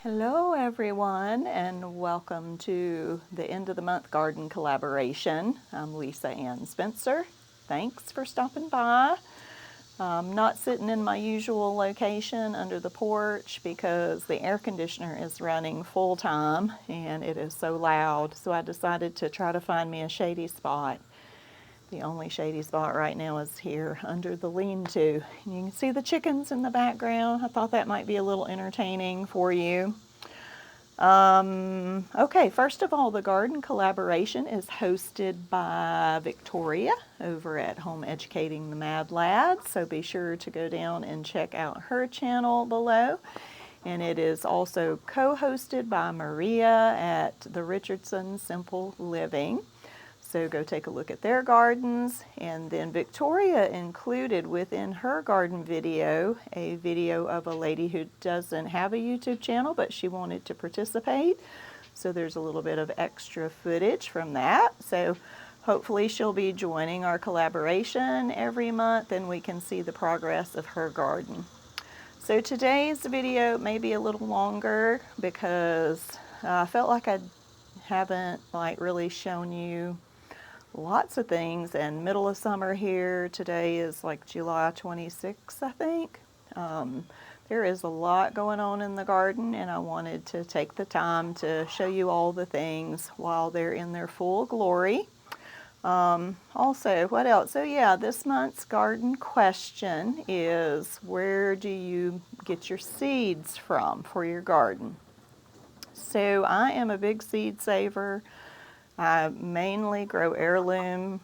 Hello everyone, and welcome to the end of the month garden collaboration. I'm Lisa Ann Spencer. Thanks for stopping by. I'm not sitting in my usual location under the porch because the air conditioner is running full time and it is so loud, so I decided to try to find me a shady spot. The only shady spot right now is here under the lean-to. You can see the chickens in the background. I thought that might be a little entertaining for you. Okay, first of all, the garden collaboration is hosted by Victoria over at Home Educating the Mad Lads, so be sure to go down and check out her channel below. And it is also co-hosted by Maria at the Richardson Simple Living. So go take a look at their gardens. And then Victoria included within her garden video a video of a lady who doesn't have a YouTube channel, but she wanted to participate. So there's a little bit of extra footage from that. So hopefully she'll be joining our collaboration every month and we can see the progress of her garden. So today's video may be a little longer because I felt like I haven't really shown you lots of things, and middle of summer here. Today is like July 26th, I think. There is a lot going on in the garden, and I wanted to take the time to show you all the things while they're in their full glory. Also, what else? So yeah, this month's garden question is, where do you get your seeds from for your garden? So I am a big seed saver. I mainly grow heirloom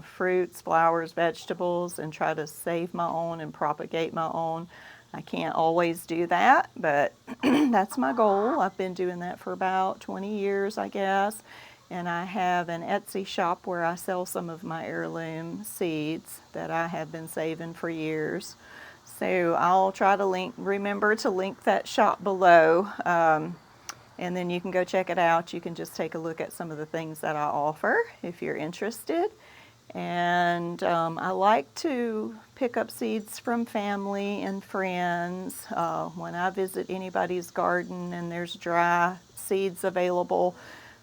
fruits, flowers, vegetables, and try to save my own and propagate my own. I can't always do that, but that's my goal. I've been doing that for about 20 years, I guess. And I have an Etsy shop where I sell some of my heirloom seeds that I have been saving for years. So I'll try to remember to link that shop below. And then you can go check it out. You can just take a look at some of the things that I offer if you're interested. And I like to pick up seeds from family and friends. When I visit anybody's garden and there's dry seeds available,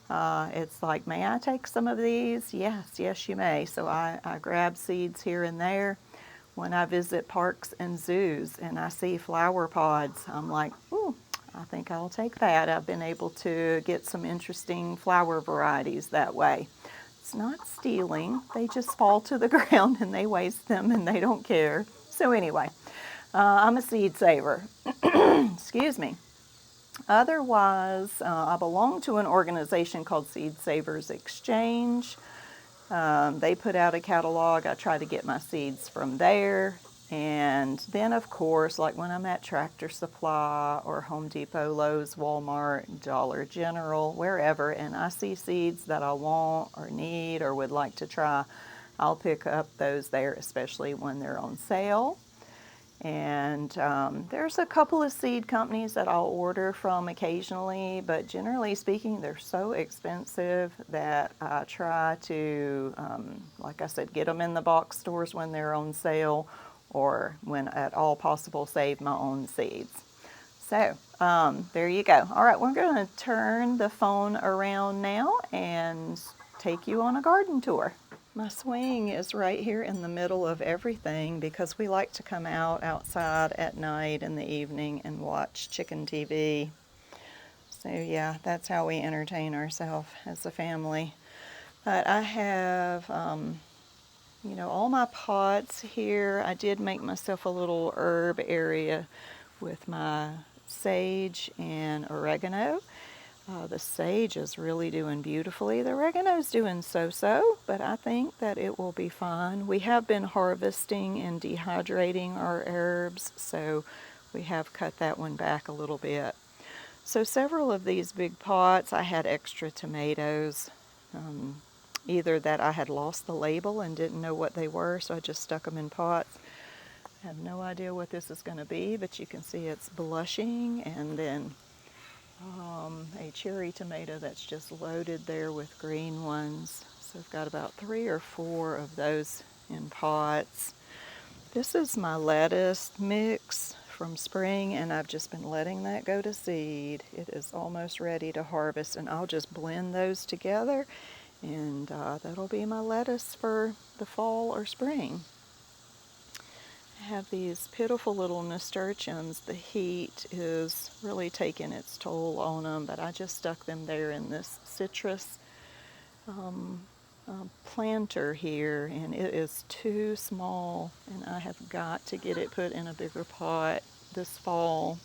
it's like, may I take some of these? Yes, you may. So I grab seeds here and there. When I visit parks and zoos and I see flower pods, I'm like, ooh, I think I'll take that. I've been able to get some interesting flower varieties that way. It's not stealing. They just fall to the ground and they waste them and they don't care. So anyway, I'm a seed saver. Excuse me. Otherwise, I belong to an organization called Seed Savers Exchange. They put out a catalog. I try to get my seeds from there. And then, of course, like when I'm at Tractor Supply or Home Depot, Lowe's, Walmart, Dollar General, wherever, and I see seeds that I want or need or would like to try, I'll pick up those there, especially when they're on sale. And there's a couple of seed companies that I'll order from occasionally, but generally speaking, they're so expensive that I try to, like I said, get them in the box stores when they're on sale, or when at all possible, save my own seeds. So there you go. All right, we're going to turn the phone around now and take you on a garden tour. My swing is right here in the middle of everything because we like to come outside at night in the evening and watch chicken TV. So yeah, that's how we entertain ourselves as a family. But I have all my pots here. I did make myself a little herb area with my sage and oregano. The sage is really doing beautifully. The oregano's doing so-so, but I think that it will be fine. We have been harvesting and dehydrating our herbs, so we have cut that one back a little bit. So several of these big pots, I had extra tomatoes. Either that I had lost the label and didn't know what they were, so I just stuck them in pots. I have no idea what this is going to be, but you can see it's blushing, and then a cherry tomato that's just loaded there with green ones. So I've got about 3 or 4 of those in pots. This is my lettuce mix from spring, and I've just been letting that go to seed. It is almost ready to harvest, and I'll just blend those together, and that'll be my lettuce for the fall or spring. I have these pitiful little nasturtiums. The heat is really taking its toll on them, but I just stuck them there in this citrus planter here, and it is too small, and I have got to get it put in a bigger pot this fall.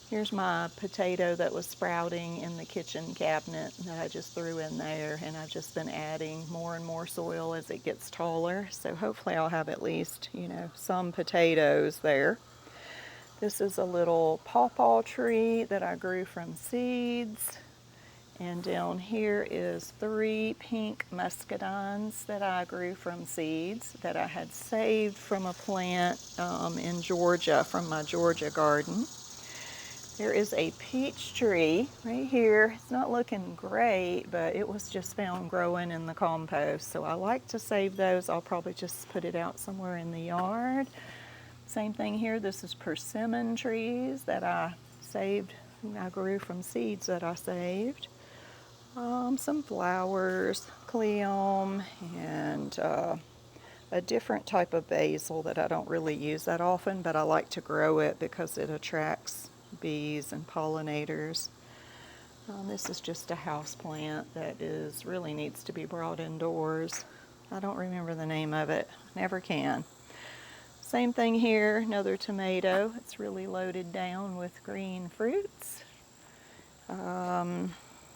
Here's my potato that was sprouting in the kitchen cabinet that I just threw in there, and I've just been adding more and more soil as it gets taller, so hopefully I'll have at least, some potatoes there. This is a little pawpaw tree that I grew from seeds. And down here is 3 pink muscadines that I grew from seeds that I had saved from a plant in Georgia, from my Georgia garden. There is a peach tree right here. It's not looking great, but it was just found growing in the compost. So I like to save those. I'll probably just put it out somewhere in the yard. Same thing here. This is persimmon trees that I saved. I grew from seeds that I saved. Some flowers, cleome, and a different type of basil that I don't really use that often, but I like to grow it because it attracts bees and pollinators. This is just a house plant that really needs to be brought indoors. I don't remember the name of it, never can. Same thing here, another tomato. It's really loaded down with green fruits.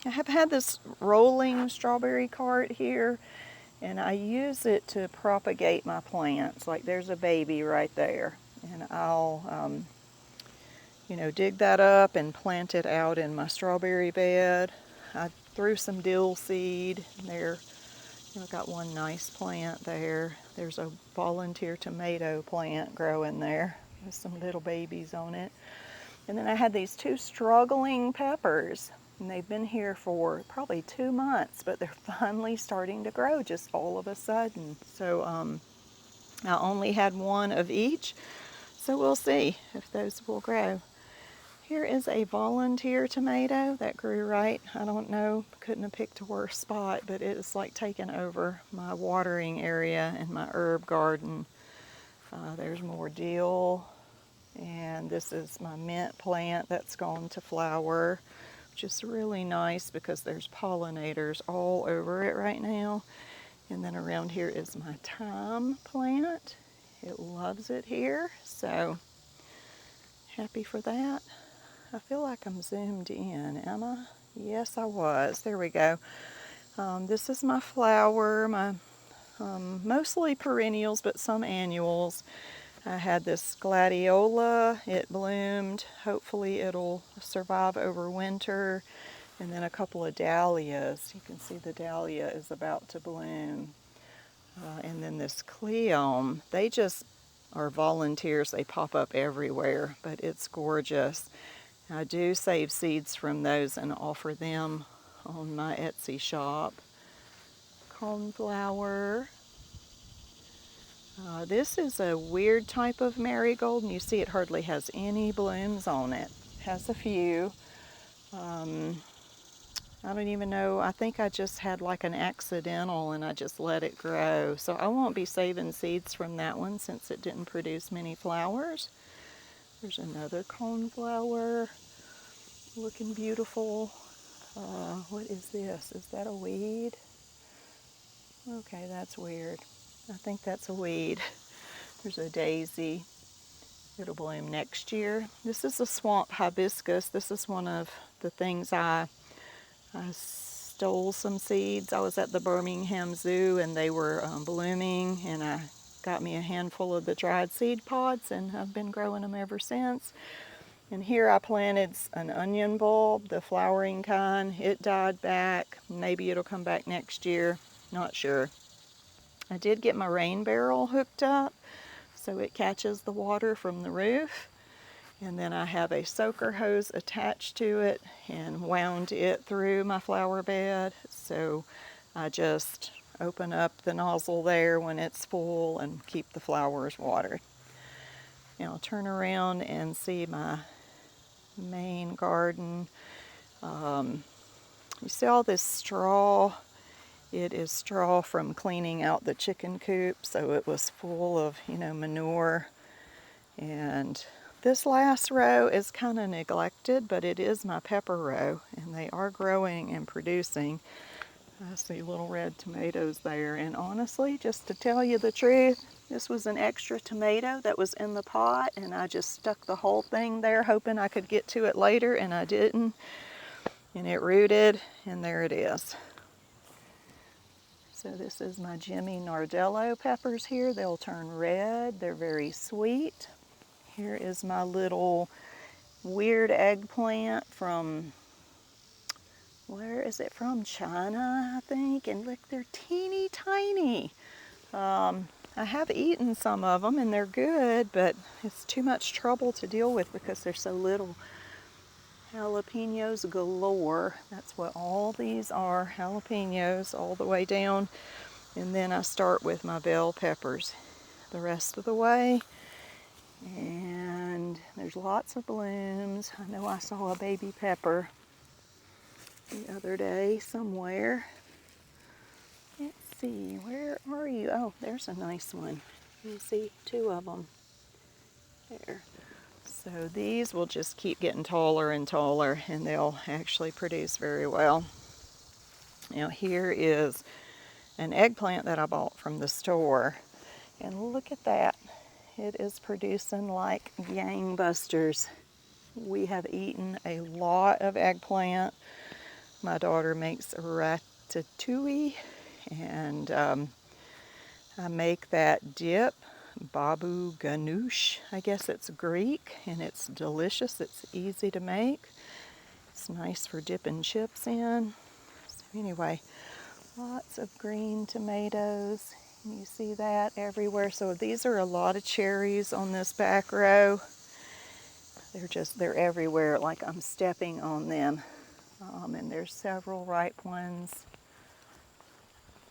I have had this rolling strawberry cart here, and I use it to propagate my plants. Like there's a baby right there, and I'll, dig that up and plant it out in my strawberry bed. I threw some dill seed there. I've got one nice plant there. There's a volunteer tomato plant growing there with some little babies on it. And then I had these 2 struggling peppers. And they've been here for probably 2 months, but they're finally starting to grow just all of a sudden. So I only had 1 of each, so we'll see if those will grow. Here is a volunteer tomato that grew right. I don't know, couldn't have picked a worse spot, but it is like taking over my watering area in my herb garden. There's more dill, and this is my mint plant that's gone to flower, which is really nice because there's pollinators all over it right now. And then around here is my thyme plant. It loves it here, so happy for that. I feel like I'm zoomed in, am I? Yes, I was. There we go. This is my flower, my mostly perennials, but some annuals. I had this gladiola. It bloomed. Hopefully it'll survive over winter. And then a couple of dahlias. You can see the dahlia is about to bloom. And then this cleome. They just are volunteers. They pop up everywhere, but it's gorgeous. I do save seeds from those and offer them on my Etsy shop. Coneflower. This is a weird type of marigold, and you see it hardly has any blooms on it. It has a few. I don't even know, I think I just had like an accidental and I just let it grow. So I won't be saving seeds from that one since it didn't produce many flowers. There's another coneflower looking beautiful. What is this? Is that a weed? Okay, that's weird. I think that's a weed. There's a daisy. It'll bloom next year. This is a swamp hibiscus. This is one of the things I stole some seeds. I was at the Birmingham Zoo and they were blooming, and I got me a handful of the dried seed pods, and I've been growing them ever since. And here I planted an onion bulb, the flowering kind. It died back. Maybe it'll come back next year. Not sure. I did get my rain barrel hooked up so it catches the water from the roof. And then I have a soaker hose attached to it and wound it through my flower bed. So I just open up the nozzle there when it's full and keep the flowers watered. Now turn around and see my main garden. You see all this straw? It is straw from cleaning out the chicken coop, so it was full of, manure. And this last row is kind of neglected, but it is my pepper row, and they are growing and producing. I see little red tomatoes there, and honestly, just to tell you the truth, this was an extra tomato that was in the pot, and I just stuck the whole thing there hoping I could get to it later, and I didn't, and it rooted, and there it is. So this is my Jimmy Nardello peppers here. They'll turn red. They're very sweet. Here is my little weird eggplant from, where is it from? China, I think. And look, they're teeny tiny. I have eaten some of them and they're good, but it's too much trouble to deal with because they're so little. Jalapenos galore. That's what all these are, jalapenos all the way down. And then I start with my bell peppers the rest of the way. And there's lots of blooms. I know I saw a baby pepper the other day somewhere. Let's see, where are you? Oh, there's a nice one. You see two of them there. So these will just keep getting taller and taller, and they'll actually produce very well. Now here is an eggplant that I bought from the store, and look at that. It is producing like gangbusters. We have eaten a lot of eggplant. My daughter makes ratatouille, and I make that dip, babu ganoush. I guess it's Greek, and it's delicious. It's easy to make. It's nice for dipping chips in. So anyway, lots of green tomatoes. You see that everywhere. So these are a lot of cherries on this back row. They're everywhere, like I'm stepping on them. And there's several ripe ones.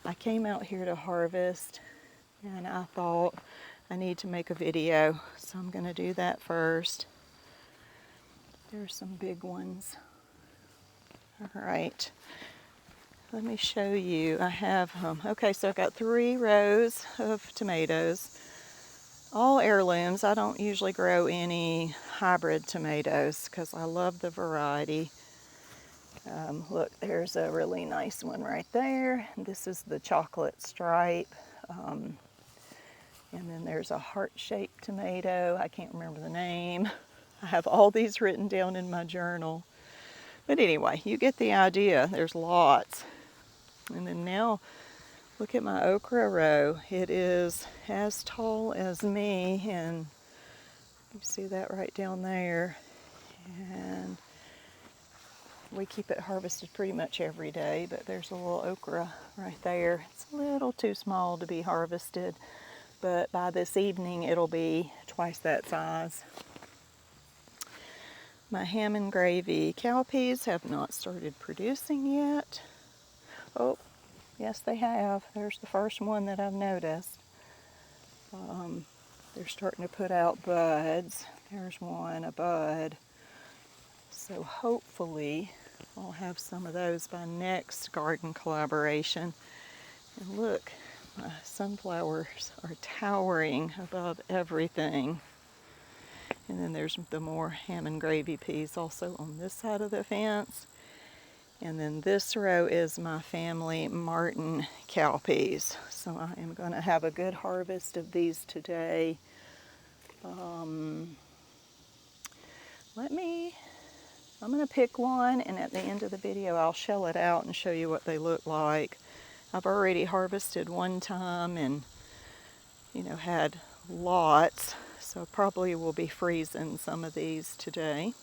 I came out here to harvest, and I thought I need to make a video, so I'm going to do that first. There's some big ones. All right. Let me show you. I have, okay, so I've got 3 rows of tomatoes, all heirlooms. I don't usually grow any hybrid tomatoes because I love the variety. Look, there's a really nice one right there. This is the chocolate stripe. And then there's a heart-shaped tomato. I can't remember the name. I have all these written down in my journal. But anyway, you get the idea. There's lots. And then now, look at my okra row. It is as tall as me, and you see that right down there. And we keep it harvested pretty much every day, but there's a little okra right there. It's a little too small to be harvested, but by this evening it'll be twice that size. My ham and gravy cowpeas have not started producing yet. Oh, yes, they have. There's the first one that I've noticed. They're starting to put out buds. There's one, a bud. So hopefully I'll have some of those by next garden collaboration. And look, my sunflowers are towering above everything. And then there's the more ham and gravy peas also on this side of the fence. And then this row is my family Martin cowpeas. So I am going to have a good harvest of these today. I'm going to pick one, and at the end of the video I'll shell it out and show you what they look like. I've already harvested one time and, had lots. So probably will be freezing some of these today.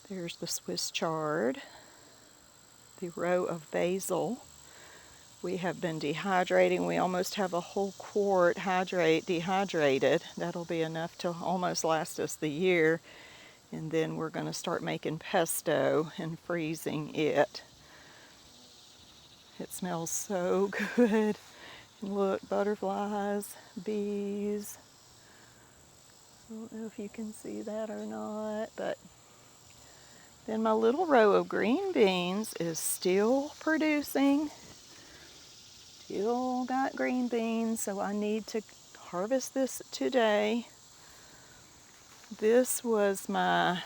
There's the Swiss chard. The row of basil. We have been dehydrating. We almost have a whole quart dehydrated. That'll be enough to almost last us the year. And then we're going to start making pesto and freezing it. It smells so good. And look, butterflies, bees. if you can see that or not, but then my little row of green beans is still producing. Still got green beans, so I need to harvest this today. This was my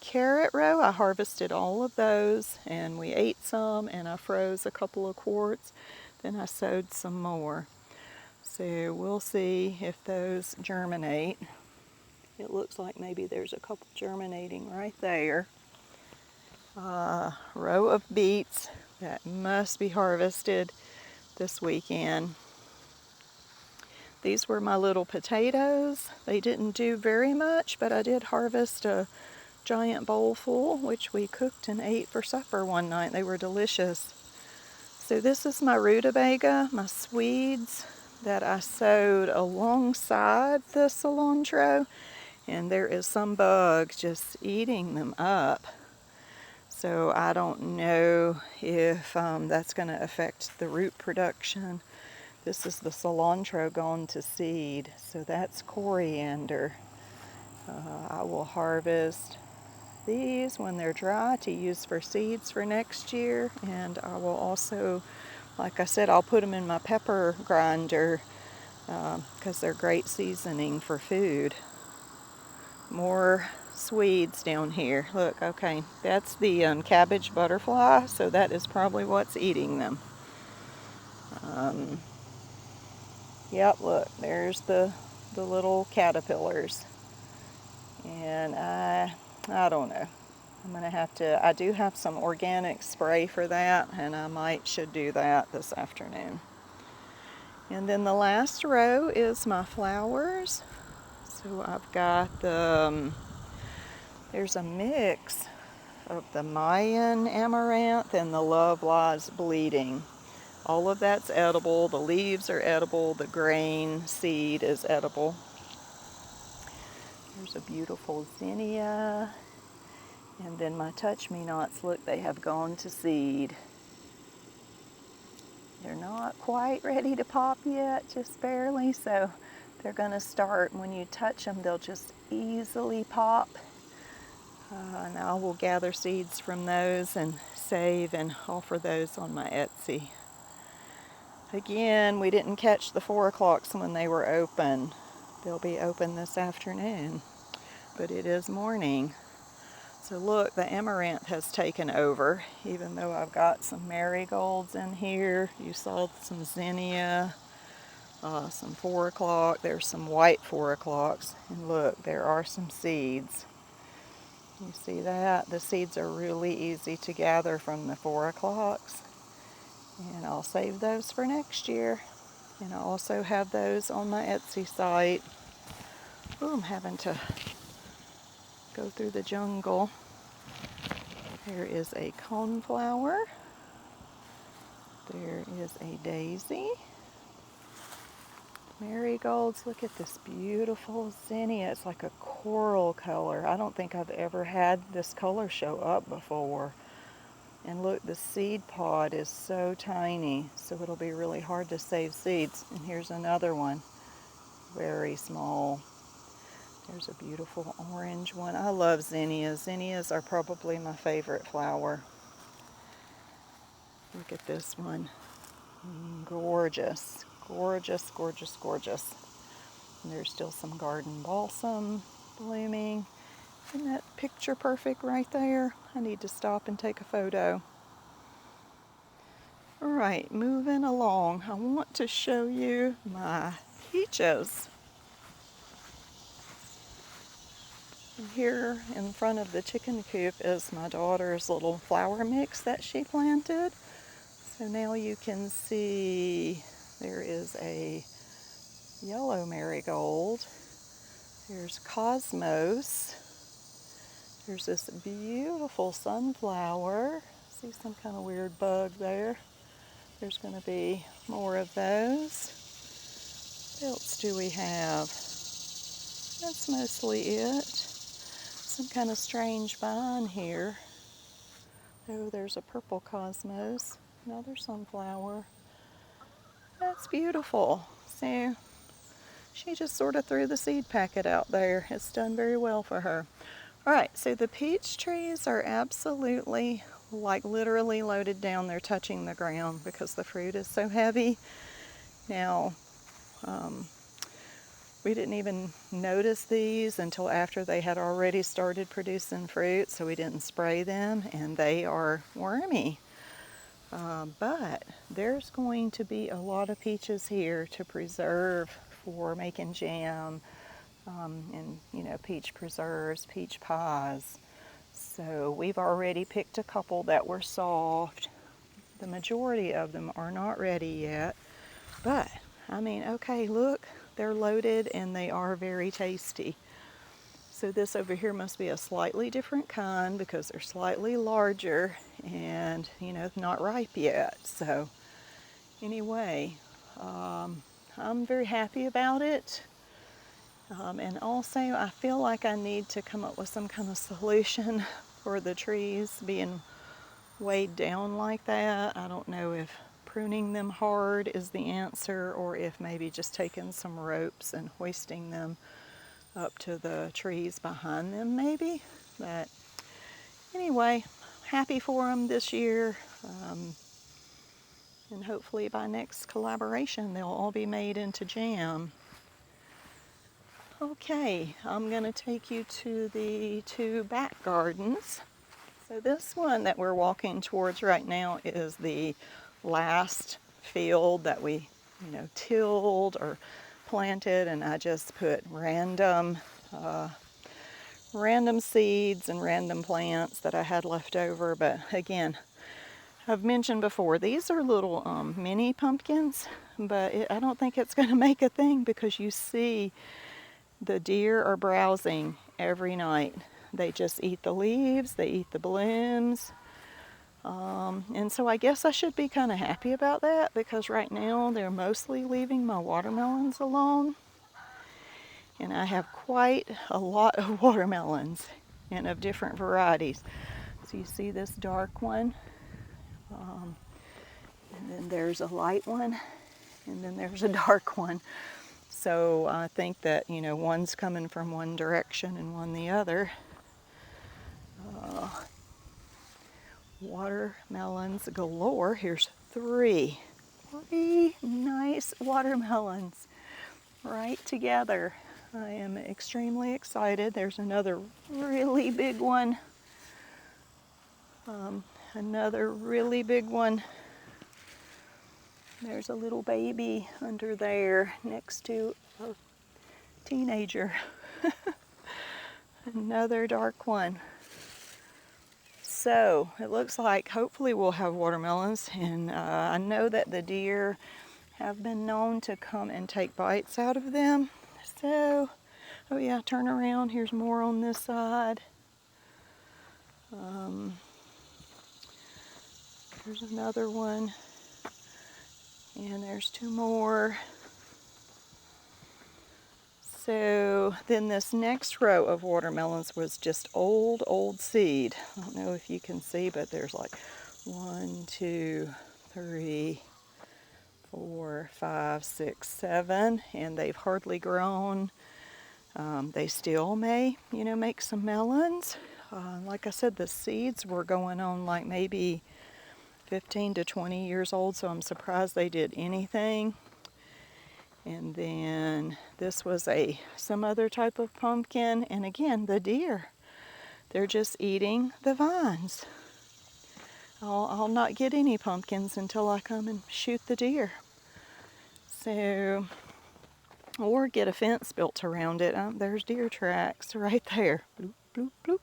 carrot row. I harvested all of those and we ate some, and I froze a couple of quarts. Then I sowed some more. So we'll see if those germinate. It looks like maybe there's a couple germinating right there. Row of beets that must be harvested this weekend. These were my little potatoes. They didn't do very much, but I did harvest a giant bowl full, which we cooked and ate for supper one night. They were delicious. So this is my rutabaga, my Swedes that I sowed alongside the cilantro, and there is some bug just eating them up. So I don't know if that's going to affect the root production. This is the cilantro gone to seed, so that's coriander. I will harvest these when they're dry to use for seeds for next year, and I will also, like I said, I'll put them in my pepper grinder because they're great seasoning for food. More Swedes down here. Look, okay, that's the cabbage butterfly, so that is probably what's eating them. Yep, look, there's the little caterpillars. And I don't know. I'm going to have to, I do have some organic spray for that, and I should do that this afternoon. And then the last row is my flowers. So I've got there's a mix of the Mayan amaranth and the Love Lies Bleeding. All of that's edible. The leaves are edible. The grain seed is edible. There's a beautiful zinnia. And then my touch-me-nots, look, they have gone to seed. They're not quite ready to pop yet, just barely, so they're going to start. When you touch them, they'll just easily pop. And I will gather seeds from those and save and offer those on my Etsy. Again, we didn't catch the 4 o'clocks when they were open. They'll be open this afternoon, but it is morning. So look, the amaranth has taken over, even though I've got some marigolds in here. You saw some zinnia, some 4 o'clock. There's some white 4 o'clocks. And look, there are some seeds. You see that? The seeds are really easy to gather from the 4 o'clocks. And I'll save those for next year. And I also have those on my Etsy site. Ooh, I'm having to go through the jungle. There is a coneflower. There is a daisy. Marigolds. Look at this beautiful zinnia. It's like a coral color. I don't think I've ever had this color show up before. And look, the seed pod is so tiny, so it'll be really hard to save seeds. And here's another one, very small. There's a beautiful orange one. I love zinnias. Zinnias are probably my favorite flower. Look at this one. Gorgeous. Gorgeous, gorgeous, gorgeous. And there's still some garden balsam blooming. Isn't that picture perfect right there? I need to stop and take a photo. All right, moving along. I want to show you my peaches. Here in front of the chicken coop is my daughter's little flower mix that she planted. So now you can see there is a yellow marigold. There's cosmos. There's this beautiful sunflower. See some kind of weird bug there. There's going to be more of those. What else do we have? That's mostly it. Some kind of strange vine here. Oh, there's a purple cosmos. Another sunflower. That's beautiful. So She just sort of threw the seed packet out there. It's done very well for her. All right, so the peach trees are absolutely, like literally loaded down. They're touching the ground because the fruit is so heavy. Now, we didn't even notice these until after they had already started producing fruit, so we didn't spray them, and they are wormy. But there's going to be a lot of peaches here to preserve for making jam, and peach preserves, peach pies. So we've already picked a couple that were soft. The majority of them are not ready yet, but I mean, okay, look, they're loaded and they are very tasty. So this over here must be a slightly different kind because they're slightly larger and not ripe yet. So anyway, I'm very happy about it. And also I feel like I need to come up with some kind of solution for the trees being weighed down like that. I don't know if pruning them hard is the answer, or if maybe just taking some ropes and hoisting them up to the trees behind them maybe. But anyway, happy for them this year. And hopefully by next collaboration they'll all be made into jam. Okay, I'm going to take you to the two back gardens. So this one that we're walking towards right now is the last field that we, tilled or planted, and I just put random seeds and random plants that I had left over. But again, I've mentioned before, these are little mini pumpkins, but I don't think it's going to make a thing because you see the deer are browsing every night. They just eat the leaves, they eat the blooms. And so I guess I should be kind of happy about that because right now they're mostly leaving my watermelons alone. And I have quite a lot of watermelons and of different varieties. So you see this dark one, and then there's a light one, and then there's a dark one. So I think that, one's coming from one direction and one the other. Watermelons galore. Here's three nice watermelons right together. I am extremely excited. There's another really big one. Another really big one. There's a little baby under there next to a teenager. Another dark one. So it looks like hopefully we'll have watermelons, and I know that the deer have been known to come and take bites out of them. So, oh yeah, turn around. Here's more on this side. There's another one, and there's two more. So then this next row of watermelons was just old seed. I don't know if you can see, but there's like 1, 2, 3, 4, 5, 6, 7, and they've hardly grown. They still may, make some melons. Like I said, the seeds were going on like maybe 15 to 20 years old, so I'm surprised they did anything. And then this was some other type of pumpkin, and again, the deer. They're just eating the vines. I'll not get any pumpkins until I come and shoot the deer. So, or get a fence built around it. There's deer tracks right there. Bloop, bloop, bloop.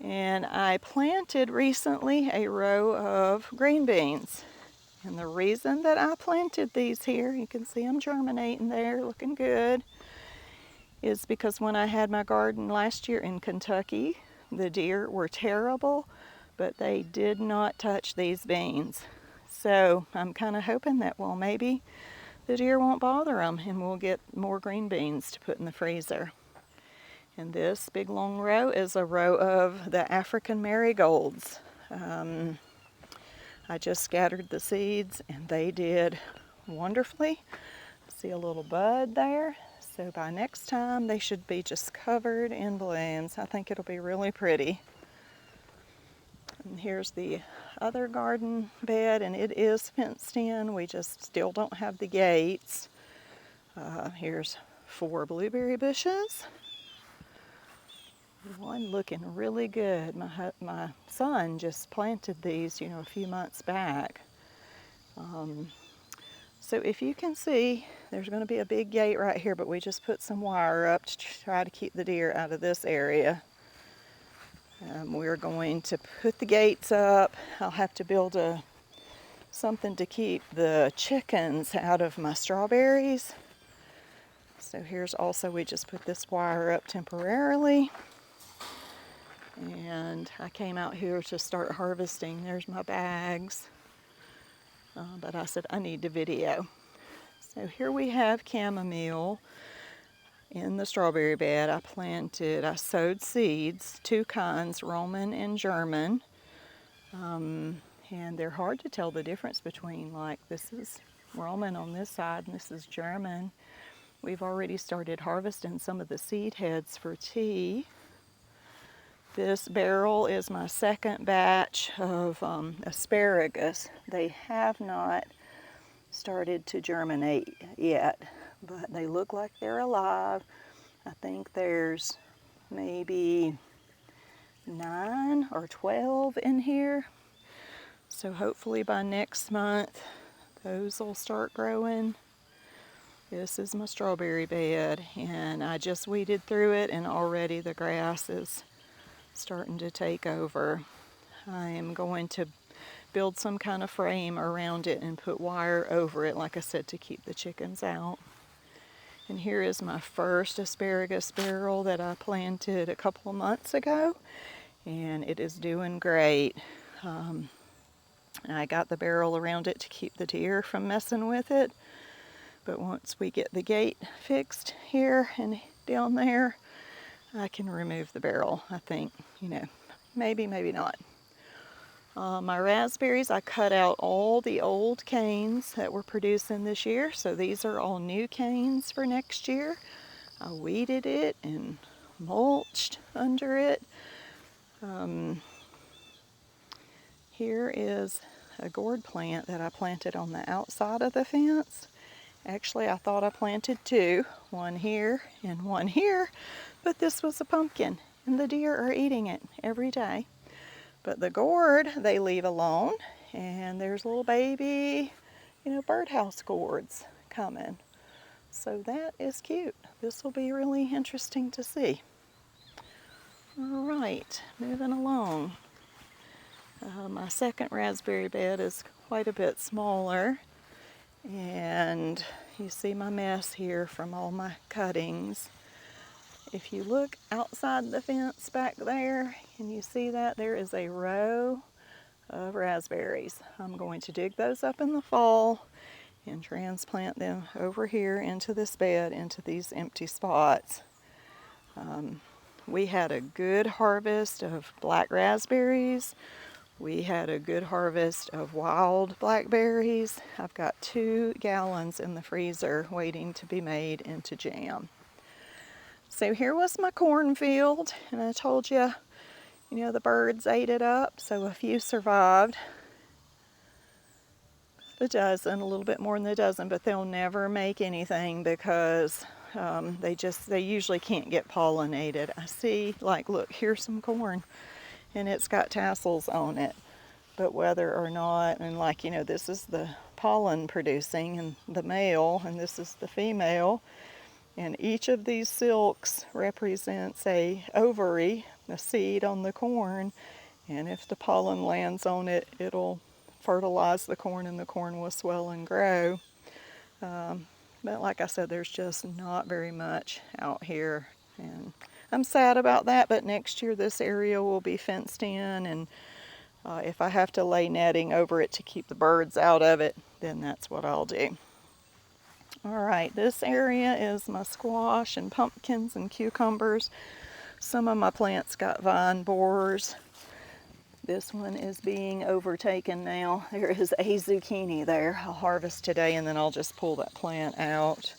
And I planted recently a row of green beans. And the reason that I planted these here, you can see them germinating there, looking good, is because when I had my garden last year in Kentucky, the deer were terrible, but they did not touch these beans. So I'm kind of hoping that, well, maybe the deer won't bother them and we'll get more green beans to put in the freezer. And this big long row is a row of the African marigolds. I just scattered the seeds and they did wonderfully. See a little bud there? So by next time they should be just covered in blooms. I think it'll be really pretty. And here's the other garden bed, and it is fenced in. We just still don't have the gates. Here's 4 blueberry bushes. One looking really good. My son just planted these, a few months back. So if you can see, there's going to be a big gate right here, but we just put some wire up to try to keep the deer out of this area. We're going to put the gates up. I'll have to build something to keep the chickens out of my strawberries. So here's also, we just put this wire up temporarily. And I came out here to start harvesting. There's my bags. But I said I need to video. So here we have chamomile in the strawberry bed. I sowed seeds, 2 kinds, Roman and German. And they're hard to tell the difference between, like, this is Roman on this side and this is German. We've already started harvesting some of the seed heads for tea. This barrel is my second batch of asparagus. They have not started to germinate yet, but they look like they're alive. I think there's maybe 9 or 12 in here. So hopefully by next month, those will start growing. This is my strawberry bed, and I just weeded through it, and already the grass is starting to take over. I am going to build some kind of frame around it and put wire over it, like I said, to keep the chickens out. And here is my first asparagus barrel that I planted a couple of months ago, and it is doing great. I got the barrel around it to keep the deer from messing with it, but once we get the gate fixed here and down there, I can remove the barrel, I think. Maybe, maybe not. My raspberries, I cut out all the old canes that were producing this year, so these are all new canes for next year. I weeded it and mulched under it. Here is a gourd plant that I planted on the outside of the fence. Actually, I thought I planted 2, one here and one here, but this was a pumpkin, and the deer are eating it every day. But the gourd, they leave alone, and there's little baby, birdhouse gourds coming. So that is cute. This will be really interesting to see. All right, moving along. My second raspberry bed is quite a bit smaller, and you see my mess here from all my cuttings. If you look outside the fence back there, and you see that, there is a row of raspberries. I'm going to dig those up in the fall and transplant them over here into this bed, into these empty spots. We had a good harvest of black raspberries. We had a good harvest of wild blackberries. I've got 2 gallons in the freezer waiting to be made into jam. So here was my cornfield, and I told you, the birds ate it up, so a few survived. A little bit more than a dozen, but they'll never make anything because they usually can't get pollinated. I see, look, here's some corn, and it's got tassels on it. But whether or not, and this is the pollen producing, and the male, and this is the female, and each of these silks represents a ovary, a seed on the corn, and if the pollen lands on it, it'll fertilize the corn, and the corn will swell and grow. But like I said, there's just not very much out here, and I'm sad about that, but next year this area will be fenced in, and if I have to lay netting over it to keep the birds out of it, then that's what I'll do. All right, this area is my squash and pumpkins and cucumbers. Some of my plants got vine borers. This one is being overtaken now. There is a zucchini there. I'll harvest today and then I'll just pull that plant out.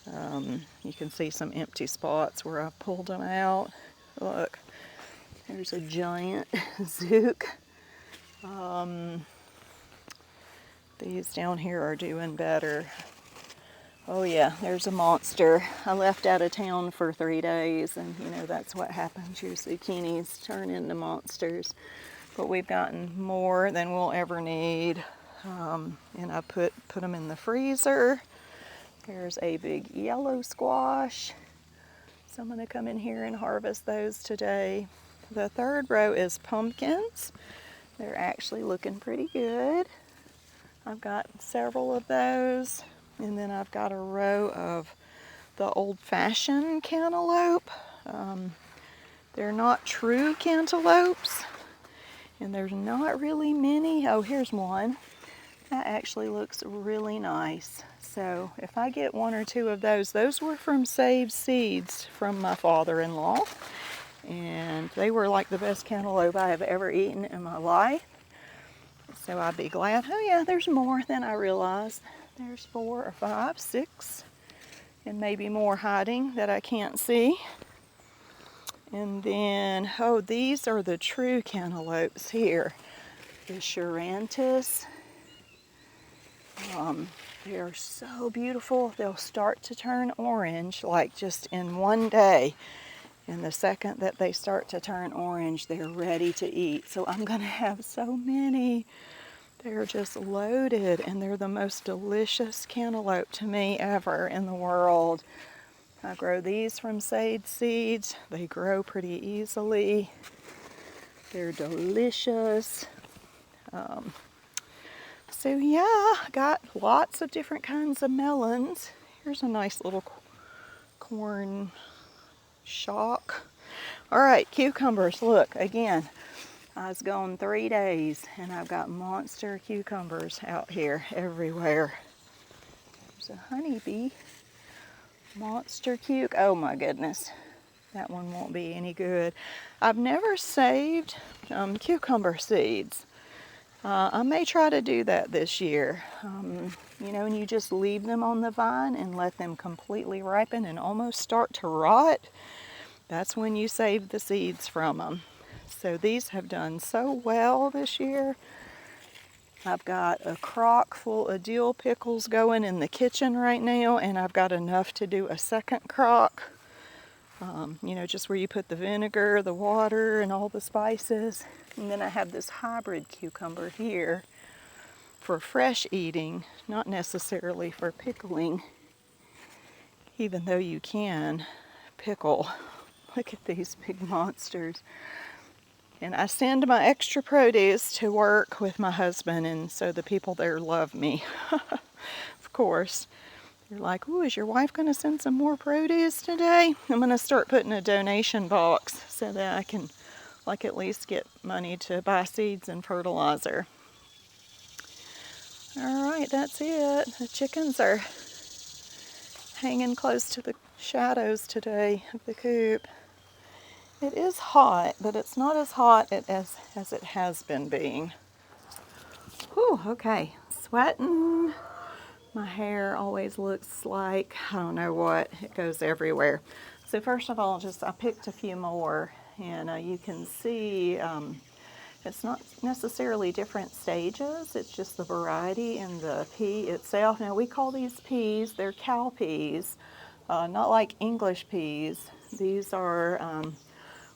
You can see some empty spots where I pulled them out. Look, there's a giant zook. These down here are doing better. Oh yeah, there's a monster. I left out of town for 3 days, and you know that's what happens. Your zucchinis turn into monsters. But we've gotten more than we'll ever need. And I put them in the freezer. There's a big yellow squash. So I'm going to come in here and harvest those today. The third row is pumpkins. They're actually looking pretty good. I've got several of those. And then I've got a row of the old-fashioned cantaloupe. They're not true cantaloupes. And there's not really many. Oh, here's one. That actually looks really nice. So if I get 1 or 2 of those were from saved seeds from my father-in-law. And they were like the best cantaloupe I have ever eaten in my life. So I'd be glad. Oh yeah, there's more than I realized. There's 4 or 5, 6, and maybe more hiding that I can't see. And then, oh, these are the true cantaloupes here. The Charantis. They are so beautiful. They'll start to turn orange like just in one day. And the second that they start to turn orange, they're ready to eat. So I'm going to have so many. They're just loaded, and they're the most delicious cantaloupe to me ever in the world. I grow these from saved seeds. They grow pretty easily. They're delicious. So yeah, I got lots of different kinds of melons. Here's a nice little corn shock. All right, cucumbers. Look, again, I was gone 3 days, and I've got monster cucumbers out here everywhere. There's a honeybee. Monster cuke. Oh my goodness. That one won't be any good. I've never saved cucumber seeds. I may try to do that this year. You know, and you just leave them on the vine and let them completely ripen and almost start to rot. That's when you save the seeds from them. So these have done so well this year. I've got a crock full of dill pickles going in the kitchen right now, and I've got enough to do a second crock. You know, just where you put the vinegar, the water, and all the spices. And then I have this hybrid cucumber here for fresh eating, not necessarily for pickling, even though you can pickle. Look at these big monsters. And I send my extra produce to work with my husband, and so the people there love me. Of course. They're like, ooh, is your wife going to send some more produce today? I'm going to start putting a donation box so that I can, like, at least get money to buy seeds and fertilizer. All right, that's it. The chickens are hanging close to the shadows today of the coop. It is hot, but it's not as hot as it has been being. Whew, okay, sweating. My hair always looks like, I don't know what, it goes everywhere. So first of all, I picked a few more, and you can see it's not necessarily different stages, it's just the variety in the pea itself. Now we call these peas, they're cow peas, not like English peas. These are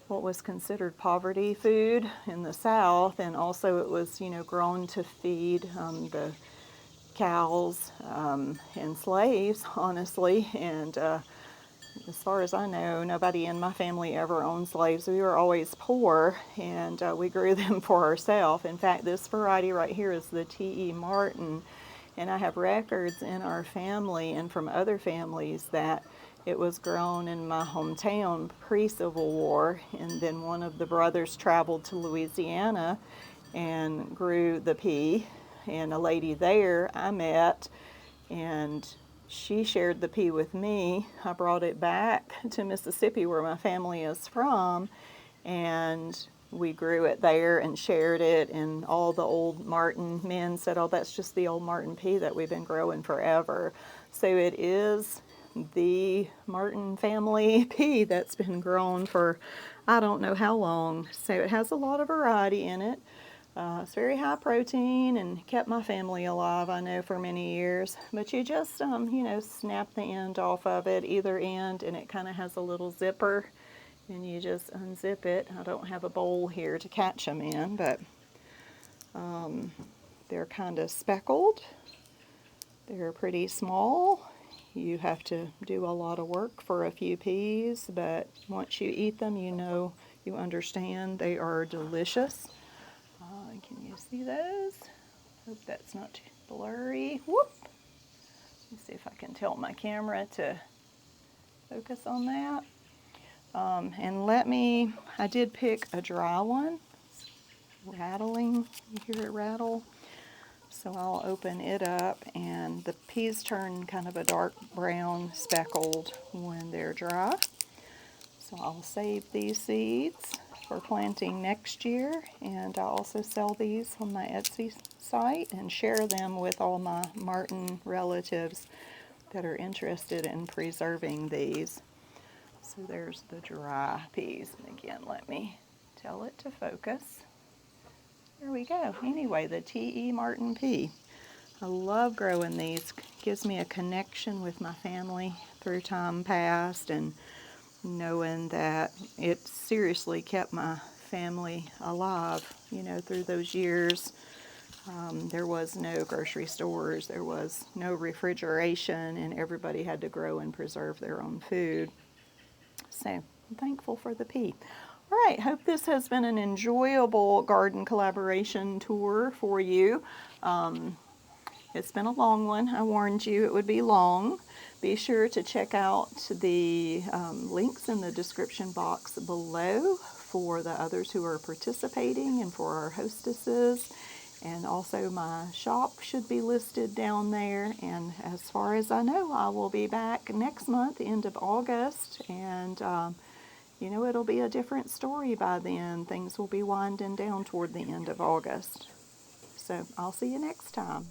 what was considered poverty food in the South, and also it was, you know, grown to feed the cows and slaves, honestly. And as far as I know, nobody in my family ever owned slaves. We were always poor, and we grew them for ourselves. In fact, this variety right here is the T.E. Martin, and I have records in our family and from other families that it was grown in my hometown pre-Civil War, and then one of the brothers traveled to Louisiana and grew the pea. And a lady there I met, and she shared the pea with me. I brought it back to Mississippi, where my family is from, and we grew it there and shared it, and all the old Martin men said, oh, that's just the old Martin pea that we've been growing forever. So it is the Martin family pea that's been grown for I don't know how long. So it has a lot of variety in it. It's very high protein and kept my family alive, I know, for many years. But you just, snap the end off of it, either end, and it kind of has a little zipper, and you just unzip it. I don't have a bowl here to catch them in, but they're kind of speckled. They're pretty small. You have to do a lot of work for a few peas, but once you eat them, you understand they are delicious. Can you see those? Hope that's not too blurry. Whoop! Let's see if I can tilt my camera to focus on that. I did pick a dry one. It's rattling, you hear it rattle? So I'll open it up, and the peas turn kind of a dark brown speckled when they're dry. So I'll save these seeds for planting next year, and I'll also sell these on my Etsy site and share them with all my Martin relatives that are interested in preserving these. So there's the dry peas. And again, let me tell it to focus. There we go. Anyway, the T.E. Martin pea. I love growing these. Gives me a connection with my family through time past, and knowing that it seriously kept my family alive, through those years. There was no grocery stores, there was no refrigeration, and everybody had to grow and preserve their own food. So I'm thankful for the pea. All right, hope this has been an enjoyable garden collaboration tour for you. It's been a long one. I warned you it would be long. Be sure to check out the links in the description box below for the others who are participating and for our hostesses. And also my shop should be listed down there. And as far as I know, I will be back next month, end of August. And, it'll be a different story by then. Things will be winding down toward the end of August. So I'll see you next time.